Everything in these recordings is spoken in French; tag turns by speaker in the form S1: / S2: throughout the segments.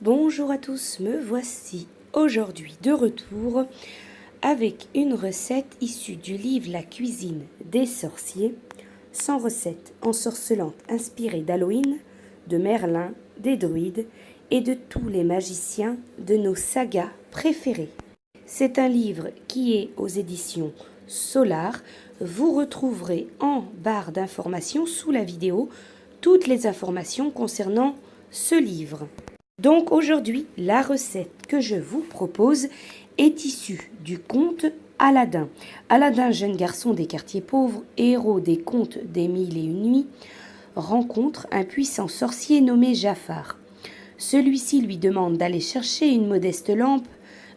S1: Bonjour à tous, me voici aujourd'hui de retour avec une recette issue du livre La cuisine des sorciers, 100 recettes ensorcelantes inspirées d'Halloween, de Merlin, des druides et de tous les magiciens de nos sagas préférées. C'est un livre qui est aux éditions Solar. Vous retrouverez en barre d'informations sous la vidéo toutes les informations concernant ce livre. Donc aujourd'hui, la recette que je vous propose est issue du conte Aladin. Aladin, jeune garçon des quartiers pauvres, héros des contes des Mille et une nuits, rencontre un puissant sorcier nommé Jafar. Celui-ci lui demande d'aller chercher une modeste lampe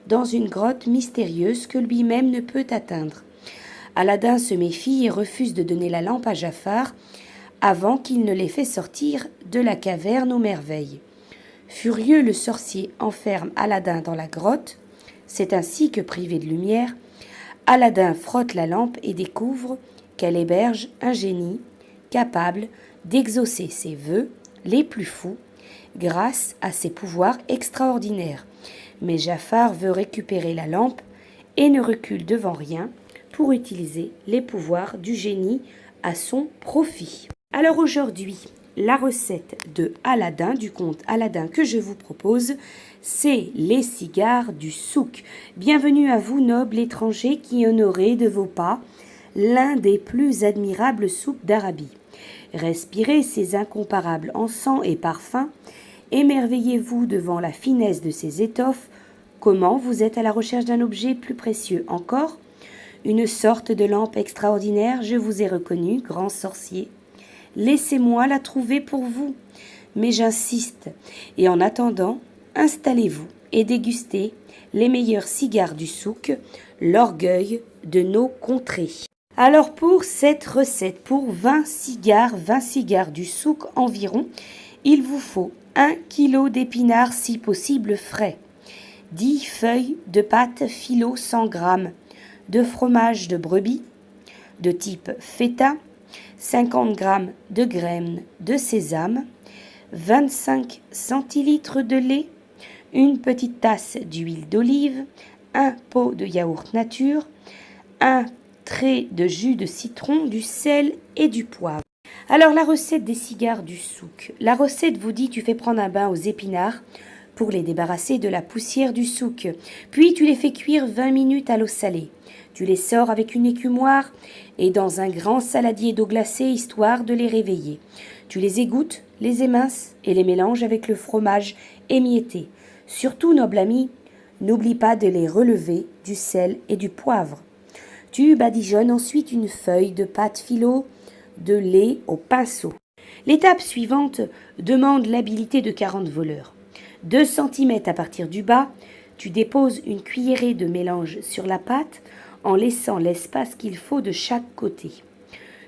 S1: dans une grotte mystérieuse que lui-même ne peut atteindre. Aladin se méfie et refuse de donner la lampe à Jafar avant qu'il ne l'ait fait sortir de la caverne aux merveilles. Furieux, le sorcier enferme Aladin dans la grotte. C'est ainsi que, privé de lumière, Aladin frotte la lampe et découvre qu'elle héberge un génie capable d'exaucer ses vœux les plus fous grâce à ses pouvoirs extraordinaires. Mais Jafar veut récupérer la lampe et ne recule devant rien pour utiliser les pouvoirs du génie à son profit. Alors aujourd'hui, la recette de Aladin, du conte Aladin que je vous propose, c'est les cigares du souk. Bienvenue à vous, nobles étrangers, qui honorez de vos pas l'un des plus admirables souks d'Arabie. Respirez ces incomparables encens et parfums, émerveillez-vous devant la finesse de ces étoffes. Comment vous êtes à la recherche d'un objet plus précieux encore? Une sorte de lampe extraordinaire, je vous ai reconnu, grand sorcier. Laissez-moi la trouver pour vous, mais j'insiste. Et en attendant, installez-vous et dégustez les meilleurs cigares du souk, l'orgueil de nos contrées. Alors pour cette recette, pour 20 cigares du souk environ, il vous faut 1 kg d'épinards si possible frais, 10 feuilles de pâte phyllo 100 g, de fromage de brebis de type feta, 50 g de graines de sésame, 25 centilitres de lait, une petite tasse d'huile d'olive, un pot de yaourt nature, un trait de jus de citron, du sel et du poivre. Alors la recette des cigares du souk. La recette vous dit: tu fais prendre un bain aux épinards pour les débarrasser de la poussière du souk. Puis tu les fais cuire 20 minutes à l'eau salée. Tu les sors avec une écumoire et dans un grand saladier d'eau glacée histoire de les réveiller. Tu les égouttes, les éminces et les mélanges avec le fromage émietté. Surtout, noble ami, n'oublie pas de les relever du sel et du poivre. Tu badigeonnes ensuite une feuille de pâte phyllo de lait au pinceau. L'étape suivante demande l'habileté de 40 voleurs. 2 cm à partir du bas, tu déposes une cuillerée de mélange sur la pâte en laissant l'espace qu'il faut de chaque côté.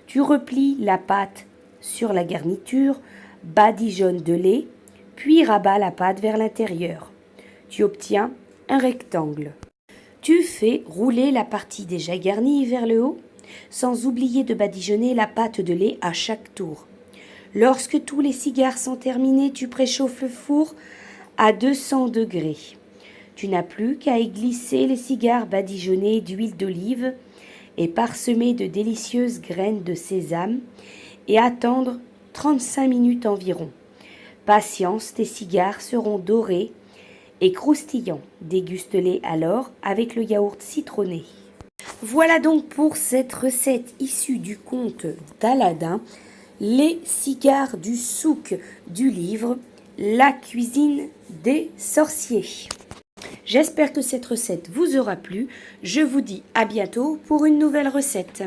S1: Tu replies la pâte sur la garniture, badigeonnes de lait, puis rabats la pâte vers l'intérieur. Tu obtiens un rectangle. Tu fais rouler la partie déjà garnie vers le haut, sans oublier de badigeonner la pâte de lait à chaque tour. Lorsque tous les cigares sont terminés, tu préchauffes le four à 200 degrés. Tu n'as plus qu'à y glisser les cigares badigeonnés d'huile d'olive et parsemés de délicieuses graines de sésame et attendre 35 minutes environ. Patience, tes cigares seront dorés et croustillants. Déguste-les alors avec le yaourt citronné. Voilà donc pour cette recette issue du conte d'Aladin, les cigares du souk du livre La cuisine des sorciers. J'espère que cette recette vous aura plu. Je vous dis à bientôt pour une nouvelle recette.